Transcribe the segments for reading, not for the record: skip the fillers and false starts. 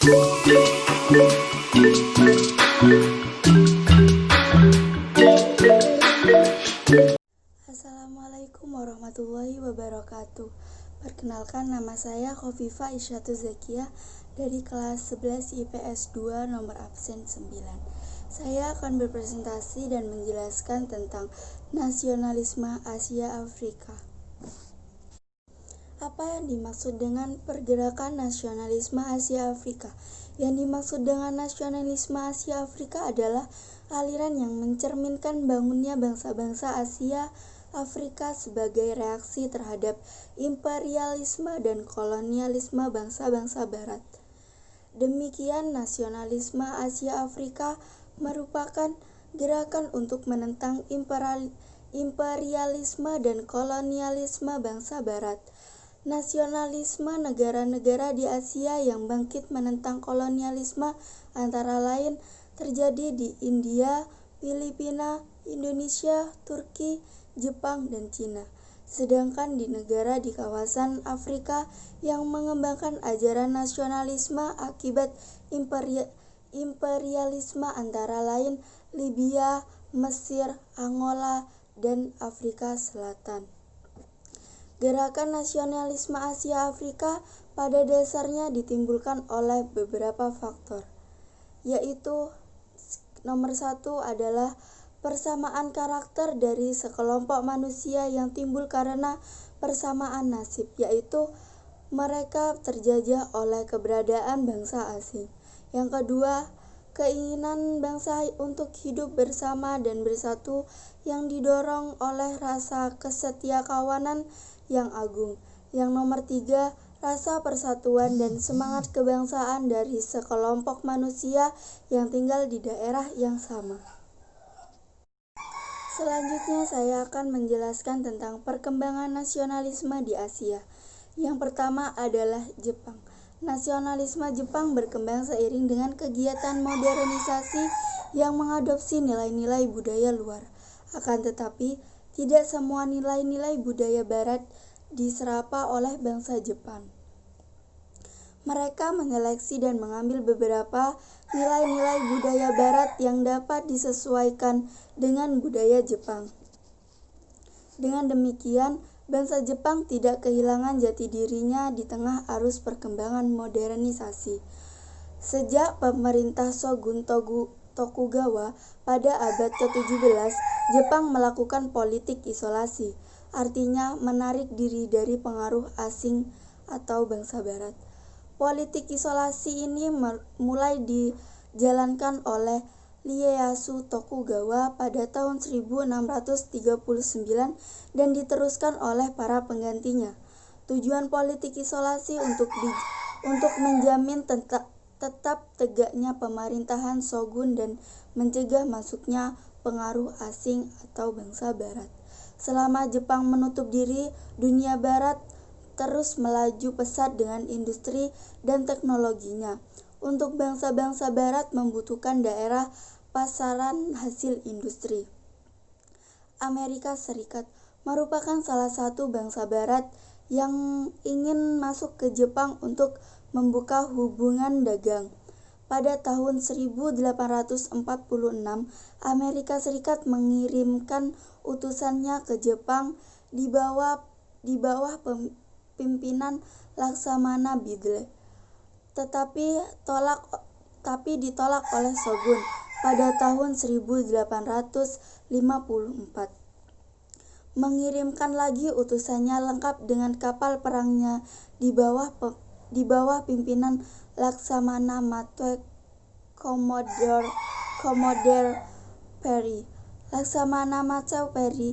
Assalamualaikum warahmatullahi wabarakatuh. Perkenalkan, nama saya Khofifah Isyatu Zakiah dari kelas 11 IPS 2 nomor absen 9. Saya akan berpresentasi dan menjelaskan tentang nasionalisme Asia Afrika. Apa yang dimaksud dengan pergerakan nasionalisme Asia Afrika? Yang dimaksud dengan nasionalisme Asia Afrika adalah aliran yang mencerminkan bangunnya bangsa-bangsa Asia Afrika sebagai reaksi terhadap imperialisme dan kolonialisme bangsa-bangsa Barat. Demikian, nasionalisme Asia Afrika merupakan gerakan untuk menentang imperialisme dan kolonialisme bangsa Barat. Nasionalisme negara-negara di Asia yang bangkit menentang kolonialisme antara lain terjadi di India, Filipina, Indonesia, Turki, Jepang, dan Cina. Sedangkan di negara di kawasan Afrika yang mengembangkan ajaran nasionalisme akibat imperialisme antara lain Libya, Mesir, Angola, dan Afrika Selatan. Gerakan nasionalisme Asia Afrika pada dasarnya ditimbulkan oleh beberapa faktor, yaitu nomor 1 adalah persamaan karakter dari sekelompok manusia yang timbul karena persamaan nasib, yaitu mereka terjajah oleh keberadaan bangsa asing. Yang kedua, keinginan bangsa untuk hidup bersama dan bersatu yang didorong oleh rasa kesetiakawanan yang agung. Yang nomor 3, rasa persatuan dan semangat kebangsaan dari sekelompok manusia yang tinggal di daerah yang sama. Selanjutnya saya akan menjelaskan tentang perkembangan nasionalisme di Asia. Yang pertama adalah Jepang. Nasionalisme Jepang berkembang seiring dengan kegiatan modernisasi yang mengadopsi nilai-nilai budaya luar. Akan tetapi, tidak semua nilai-nilai budaya Barat diserap oleh bangsa Jepang. Mereka menyeleksi dan mengambil beberapa nilai-nilai budaya Barat yang dapat disesuaikan dengan budaya Jepang. Dengan demikian, bangsa Jepang tidak kehilangan jati dirinya di tengah arus perkembangan modernisasi. Sejak pemerintah Shogun Tokugawa pada abad ke-17, Jepang melakukan politik isolasi, artinya menarik diri dari pengaruh asing atau bangsa Barat. Politik isolasi ini mulai dijalankan oleh Ieyasu Tokugawa pada tahun 1639 dan diteruskan oleh para penggantinya. Tujuan politik isolasi untuk menjamin tetap tegaknya pemerintahan shogun dan mencegah masuknya pengaruh asing atau bangsa Barat. Selama Jepang menutup diri, dunia Barat terus melaju pesat dengan industri dan teknologinya. Untuk bangsa-bangsa Barat membutuhkan daerah pasaran hasil industri. Amerika Serikat merupakan salah satu bangsa Barat yang ingin masuk ke Jepang untuk membuka hubungan dagang. Pada tahun 1846, Amerika Serikat mengirimkan utusannya ke Jepang di bawah pimpinan Laksamana Bidle, tetapi ditolak oleh Shogun pada tahun 1854. Mengirimkan lagi utusannya lengkap dengan kapal perangnya di bawah pimpinan Laksamana Matsuo Commodore Perry. Laksamana Matsuo Perry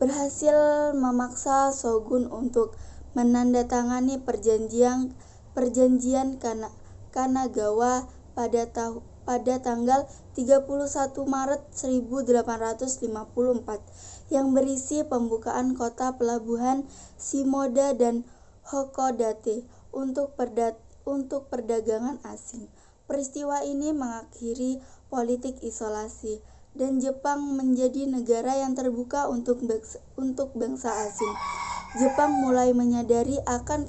berhasil memaksa Shogun untuk menandatangani perjanjian Kanagawa pada tanggal 31 Maret 1854 yang berisi pembukaan kota pelabuhan Shimoda dan Hakodate untuk perdagangan asing. Peristiwa ini mengakhiri politik isolasi dan Jepang menjadi negara yang terbuka untuk bangsa asing. Jepang mulai menyadari akan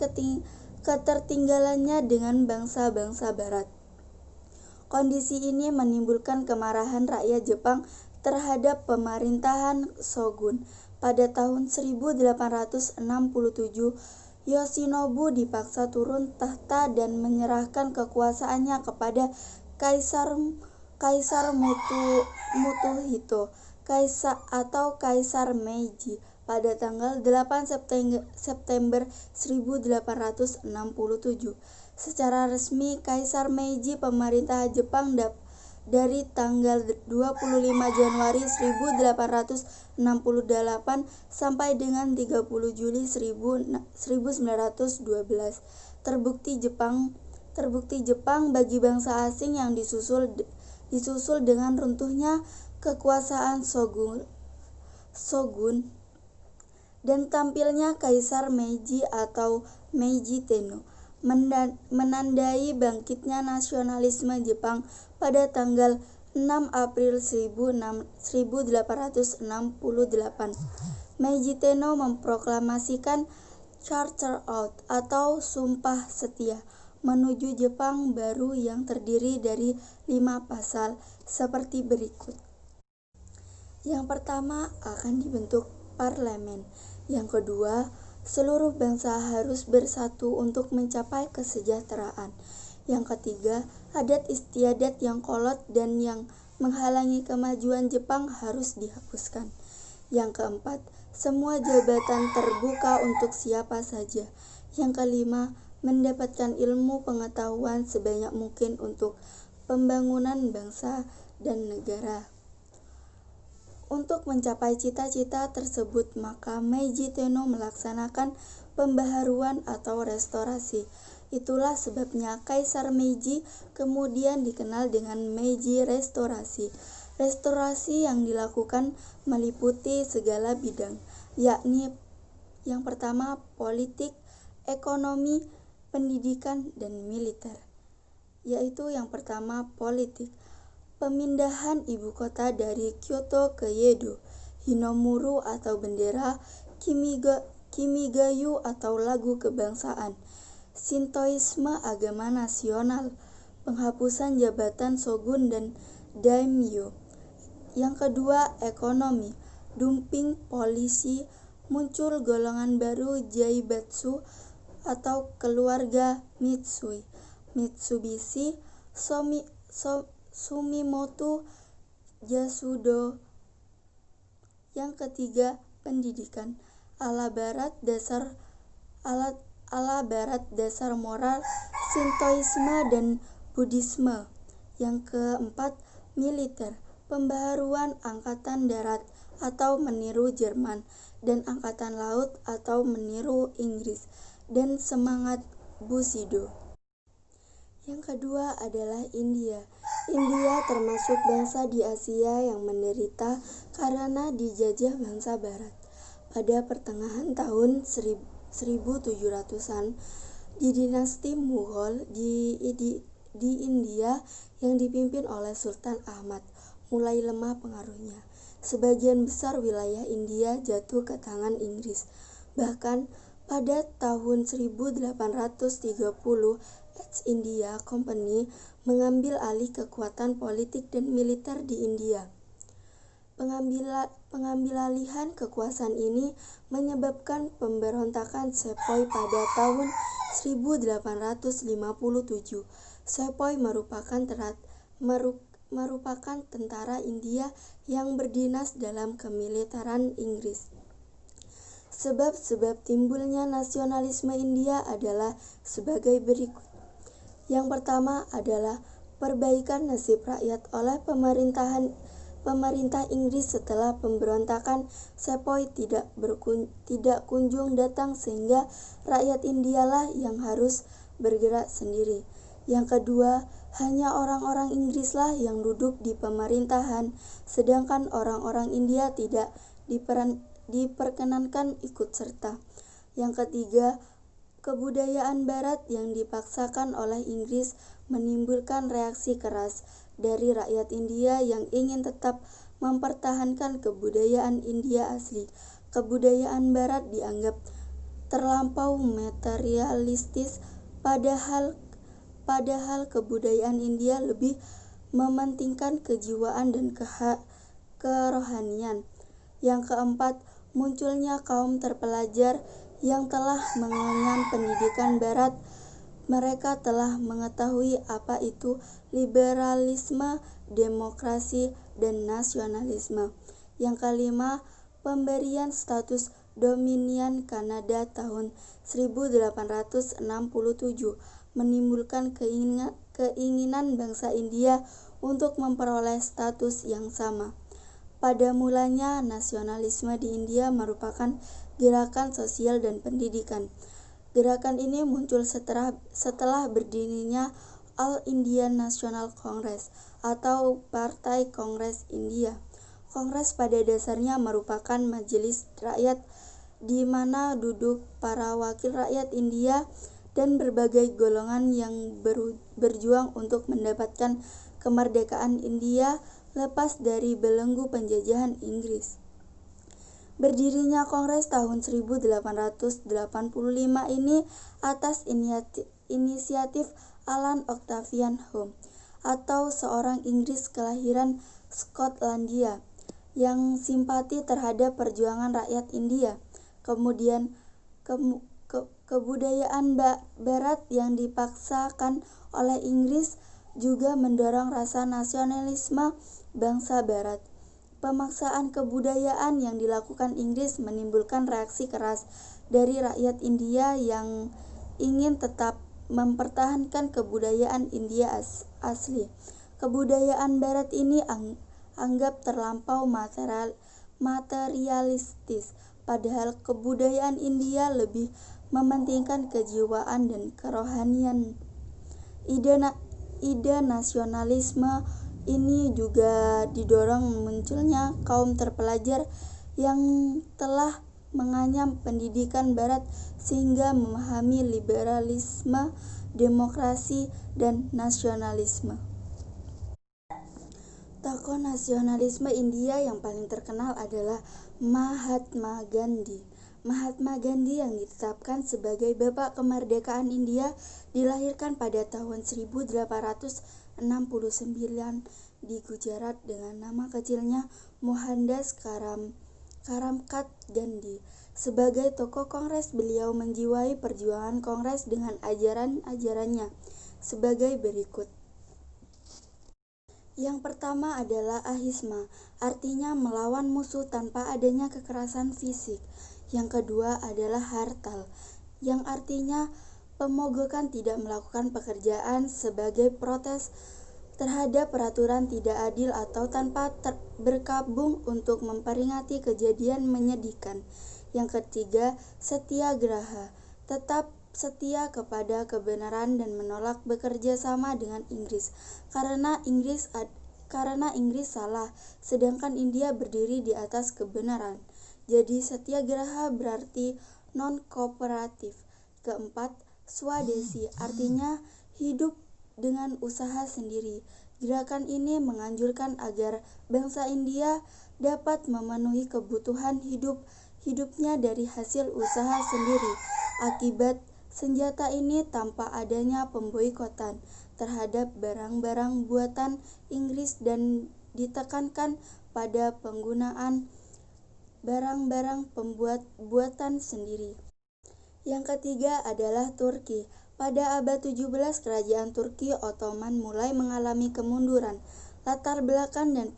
ketertinggalannya dengan bangsa-bangsa Barat. Kondisi ini menimbulkan kemarahan rakyat Jepang terhadap pemerintahan shogun. Pada tahun 1867, Yoshinobu dipaksa turun tahta dan menyerahkan kekuasaannya kepada Kaisar Mutohito Kaisar Meiji pada tanggal 8 September 1867. Secara resmi, Kaisar Meiji pemerintah Jepang dari tanggal 25 Januari 1868 sampai dengan 30 Juli 1912. Terbukti Jepang bagi bangsa asing yang disusul dengan runtuhnya kekuasaan shogun dan tampilnya Kaisar Meiji atau Meiji Tenno menandai bangkitnya nasionalisme Jepang pada tanggal 6 April 1868. Meiji Tenno memproklamasikan Charter Oath atau Sumpah Setia menuju Jepang baru yang terdiri dari 5 pasal seperti berikut. Yang pertama, akan dibentuk parlemen. Yang kedua, seluruh bangsa harus bersatu untuk mencapai kesejahteraan. Yang ketiga, adat istiadat yang kolot dan yang menghalangi kemajuan Jepang harus dihapuskan. Yang keempat, semua jabatan terbuka untuk siapa saja. Yang kelima, mendapatkan ilmu pengetahuan sebanyak mungkin untuk pembangunan bangsa dan negara. Untuk mencapai cita-cita tersebut, maka Meiji Tenno melaksanakan pembaharuan atau restorasi. Itulah sebabnya Kaisar Meiji kemudian dikenal dengan Meiji Restorasi. Restorasi yang dilakukan meliputi segala bidang, yakni yang pertama politik, ekonomi, pendidikan, dan militer. Yaitu yang pertama politik. Pemindahan ibu kota dari Kyoto ke Yedo, Hinomuru atau bendera, Kimigayo atau lagu kebangsaan, Shintoisme agama nasional, penghapusan jabatan shogun dan daimyo. Yang kedua, ekonomi, dumping polisi, muncul golongan baru Zaibatsu atau keluarga Mitsubishi, Sumitomo, Yasuda. Yang ketiga, pendidikan ala barat dasar moral, Shintoisme dan Buddhisme. Yang keempat, militer, pembaharuan angkatan darat atau meniru Jerman dan angkatan laut atau meniru Inggris dan semangat Bushido. Yang kedua adalah India. India termasuk bangsa di Asia yang menderita karena dijajah bangsa Barat. Pada pertengahan tahun 1700-an, di dinasti Mughal di India yang dipimpin oleh Sultan Ahmad mulai lemah pengaruhnya. Sebagian besar wilayah India jatuh ke tangan Inggris. Bahkan pada tahun 1830, East India Company mengambil alih kekuatan politik dan militer di India. Pengambilalihan kekuasaan ini menyebabkan pemberontakan Sepoy pada tahun 1857. Sepoy merupakan tentara India yang berdinas dalam kemiliteran Inggris. Sebab-sebab timbulnya nasionalisme India adalah sebagai berikut. Yang pertama adalah perbaikan nasib rakyat oleh pemerintah Inggris setelah pemberontakan Sepoy tidak kunjung datang sehingga rakyat Indialah yang harus bergerak sendiri. Yang kedua, hanya orang-orang Inggrislah yang duduk di pemerintahan, sedangkan orang-orang India tidak diperkenankan ikut serta. Yang ketiga, kebudayaan Barat yang dipaksakan oleh Inggris menimbulkan reaksi keras dari rakyat India yang ingin tetap mempertahankan kebudayaan India asli. Kebudayaan Barat dianggap terlampau materialistis, Padahal kebudayaan India lebih mementingkan kejiwaan dan kerohanian. Yang keempat, munculnya kaum terpelajar yang telah mengenyam pendidikan Barat. Mereka telah mengetahui apa itu liberalisme, demokrasi, dan nasionalisme. Yang kelima, pemberian status dominion Kanada tahun 1867 menimbulkan keinginan bangsa India untuk memperoleh status yang sama. Pada mulanya, nasionalisme di India merupakan gerakan sosial dan pendidikan. Gerakan ini muncul setelah berdirinya All India National Congress atau Partai Kongres India. Kongres pada dasarnya merupakan majelis rakyat di mana duduk para wakil rakyat India dan berbagai golongan yang berjuang untuk mendapatkan kemerdekaan India lepas dari belenggu penjajahan Inggris. Berdirinya Kongres tahun 1885 ini atas inisiatif Alan Octavian Hume atau seorang Inggris kelahiran Skotlandia yang simpati terhadap perjuangan rakyat India. Kemudian kebudayaan Barat yang dipaksakan oleh Inggris juga mendorong rasa nasionalisme bangsa Barat. Pemaksaan kebudayaan yang dilakukan Inggris menimbulkan reaksi keras dari rakyat India yang ingin tetap mempertahankan kebudayaan India asli. Kebudayaan Barat ini anggap terlampau materialistis, padahal kebudayaan India lebih mementingkan kejiwaan dan kerohanian. Ide nasionalisme ini juga didorong munculnya kaum terpelajar yang telah menganyam pendidikan Barat sehingga memahami liberalisme, demokrasi, dan nasionalisme. Tokoh nasionalisme India yang paling terkenal adalah Mahatma Gandhi. Mahatma Gandhi yang ditetapkan sebagai Bapak Kemerdekaan India dilahirkan pada tahun 1869 di Gujarat dengan nama kecilnya Mohandas Karamchand Gandhi. Sebagai tokoh Kongres, beliau menjiwai perjuangan Kongres dengan ajaran-ajarannya sebagai berikut. Yang pertama adalah ahisma, artinya melawan musuh tanpa adanya kekerasan fisik. Yang kedua adalah hartal, yang artinya pemogokan tidak melakukan pekerjaan sebagai protes terhadap peraturan tidak adil atau tanpa berkabung untuk memperingati kejadian menyedihkan. Yang ketiga, satyagraha, tetap setia kepada kebenaran dan menolak bekerja sama dengan Inggris karena Inggris salah, sedangkan India berdiri di atas kebenaran. Jadi satyagraha berarti non-kooperatif. Keempat, swadesi, artinya hidup dengan usaha sendiri. Gerakan ini menganjurkan agar bangsa India dapat memenuhi kebutuhan hidupnya dari hasil usaha sendiri. Akibat senjata ini tanpa adanya pemboikotan terhadap barang-barang buatan Inggris dan ditekankan pada penggunaan barang-barang buatan sendiri. Yang ketiga adalah Turki. Pada abad 17, kerajaan Turki Ottoman mulai mengalami kemunduran. Latar belakang dan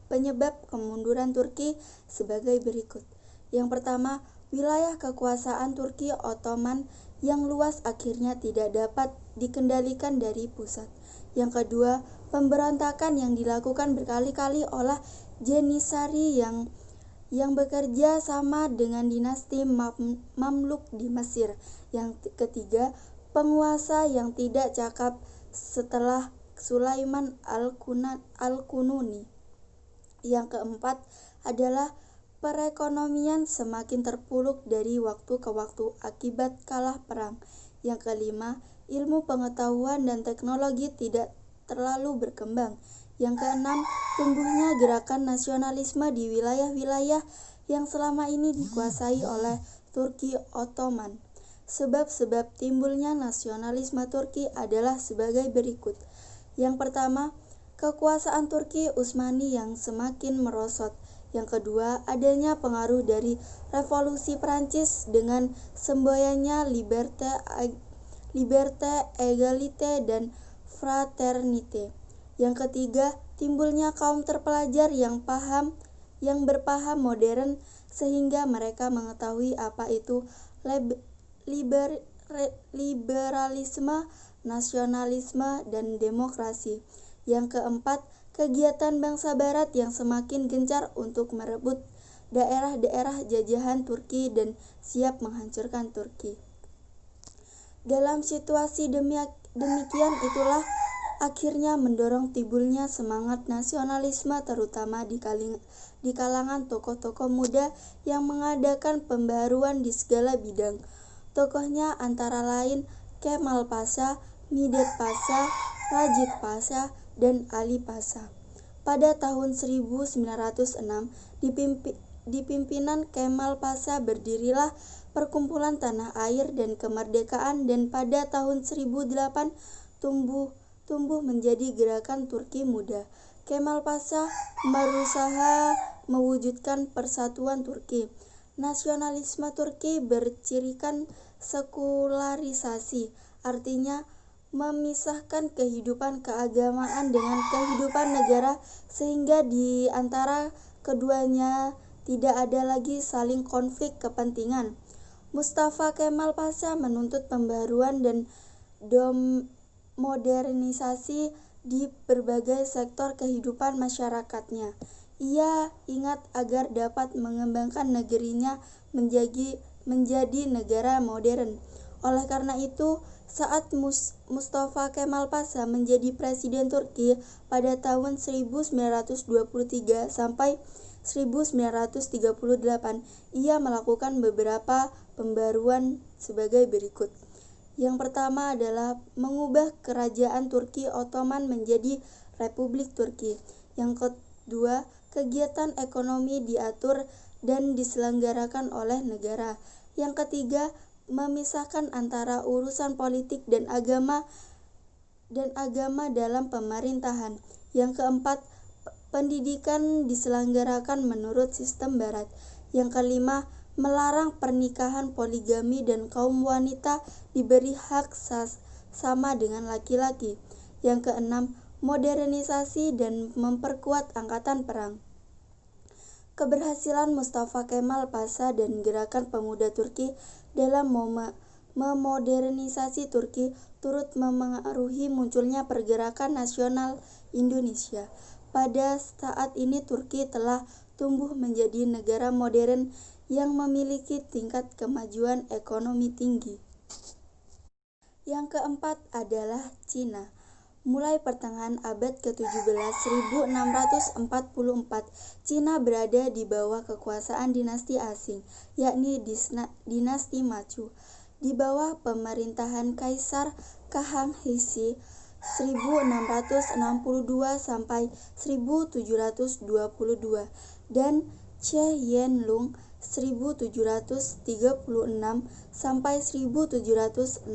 penyebab kemunduran Turki sebagai berikut. Yang pertama, wilayah kekuasaan Turki Ottoman yang luas akhirnya tidak dapat dikendalikan dari pusat. Yang kedua, pemberontakan yang dilakukan berkali-kali oleh Janissary yang bekerja sama dengan dinasti Mamluk di Mesir. Yang ketiga, penguasa yang tidak cakap setelah Sulaiman Al-Qununi. Yang keempat adalah perekonomian semakin terpuruk dari waktu ke waktu akibat kalah perang. Yang kelima, ilmu pengetahuan dan teknologi tidak terlalu berkembang. Yang keenam, tumbuhnya gerakan nasionalisme di wilayah-wilayah yang selama ini dikuasai oleh Turki Ottoman. Sebab-sebab timbulnya nasionalisme Turki adalah sebagai berikut. Yang pertama, kekuasaan Turki Utsmani yang semakin merosot. Yang kedua, adanya pengaruh dari Revolusi Prancis dengan semboyannya liberté, égalité, dan fraternité. Yang ketiga, timbulnya kaum terpelajar yang berpaham modern sehingga mereka mengetahui apa itu liberalisme, nasionalisme, dan demokrasi. Yang keempat, kegiatan bangsa barat yang semakin gencar untuk merebut daerah-daerah jajahan Turki dan siap menghancurkan Turki. Dalam situasi demikian itulah akhirnya mendorong timbulnya semangat nasionalisme terutama di kalangan tokoh-tokoh muda yang mengadakan pembaharuan di segala bidang. Tokohnya antara lain Kemal Pasha, Midet Pasha, Rajid Pasha, dan Ali Pasha. Pada tahun 1906, di pimpinan Kemal Pasha berdirilah Perkumpulan Tanah Air dan Kemerdekaan, dan pada tahun 1008 tumbuh menjadi Gerakan Turki Muda. Kemal Pasha berusaha mewujudkan persatuan Turki. Nasionalisme Turki bercirikan sekularisasi, artinya memisahkan kehidupan keagamaan dengan kehidupan negara sehingga di antara keduanya tidak ada lagi saling konflik kepentingan. Mustafa Kemal Pasha menuntut pembaruan dan modernisasi di berbagai sektor kehidupan masyarakatnya. Ia ingat agar dapat mengembangkan negerinya menjadi negara modern. Oleh karena itu, saat Mustafa Kemal Pasha menjadi presiden Turki pada tahun 1923 sampai 1938, ia melakukan beberapa pembaruan sebagai berikut. Yang pertama adalah mengubah kerajaan Turki Ottoman menjadi Republik Turki. Yang kedua, kegiatan ekonomi diatur dan diselenggarakan oleh negara. Yang ketiga, memisahkan antara urusan politik dan agama dalam pemerintahan. Yang keempat, pendidikan diselenggarakan menurut sistem barat. Yang kelima, melarang pernikahan poligami dan kaum wanita diberi hak sama dengan laki-laki. Yang keenam, modernisasi dan memperkuat angkatan perang. Keberhasilan Mustafa Kemal Pasha dan Gerakan Pemuda Turki dalam memodernisasi Turki turut memengaruhi munculnya pergerakan nasional Indonesia. Pada saat ini Turki telah tumbuh menjadi negara modern yang memiliki tingkat kemajuan ekonomi tinggi. Yang keempat adalah Cina. Mulai pertengahan abad ke-17 1644, Cina berada di bawah kekuasaan dinasti asing, yakni dinasti Manchu. Di bawah pemerintahan Kaisar Kang He 1662 sampai 1722 dan Che Yenlong 1736 sampai 1796.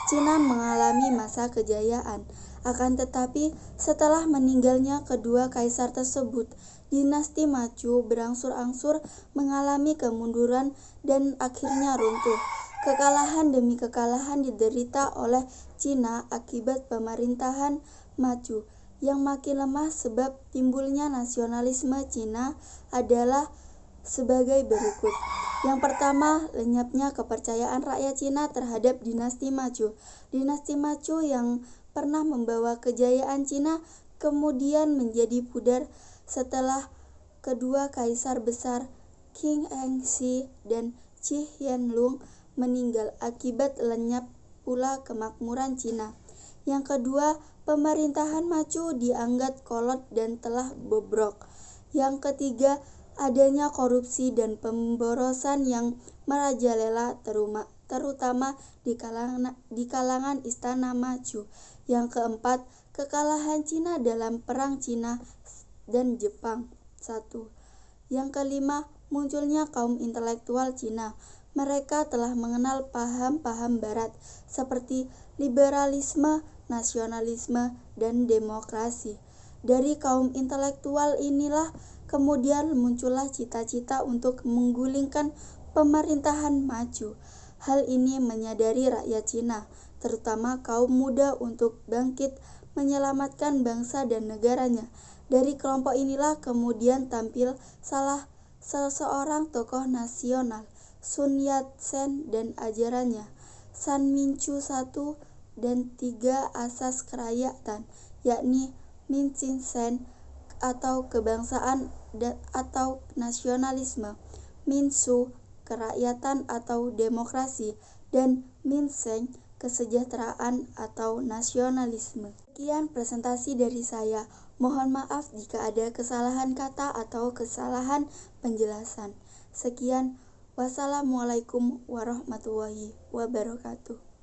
Cina mengalami masa kejayaan. Akan tetapi, setelah meninggalnya kedua kaisar tersebut, dinasti Manchu berangsur-angsur mengalami kemunduran dan akhirnya runtuh. Kekalahan demi kekalahan diderita oleh Cina akibat pemerintahan Manchu yang makin lemah. Sebab timbulnya nasionalisme Cina adalah sebagai berikut. Yang pertama, lenyapnya kepercayaan rakyat Cina terhadap dinasti Manchu. Dinasti Manchu yang pernah membawa kejayaan Cina kemudian menjadi pudar setelah kedua kaisar besar Qing Shi dan Qi Yanlong meninggal. Akibat lenyap pula kemakmuran Cina. Yang kedua, pemerintahan Manchu dianggap kolot dan telah bobrok. Yang ketiga, adanya korupsi dan pemborosan yang merajalela terutama di kalangan istana Manchu. Yang keempat, kekalahan Cina dalam Perang Cina dan Jepang. 1. Yang kelima, munculnya kaum intelektual Cina. Mereka telah mengenal paham-paham Barat seperti liberalisme, nasionalisme, dan demokrasi. Dari kaum intelektual inilah kemudian muncullah cita-cita untuk menggulingkan pemerintahan maju. Hal ini menyadari rakyat Cina, terutama kaum muda, untuk bangkit menyelamatkan bangsa dan negaranya. Dari kelompok inilah kemudian tampil salah seseorang tokoh nasional, Sun Yat-sen dan ajarannya, San Mincu I dan 3 asas kerakyatan, yakni Minsin-sen atau kebangsaan atau nasionalisme, Minsu kerakyatan atau demokrasi, dan Minsen kesejahteraan atau nasionalisme. Sekian presentasi dari saya. Mohon maaf jika ada kesalahan kata atau kesalahan penjelasan. Sekian. Wassalamualaikum warahmatullahi wabarakatuh.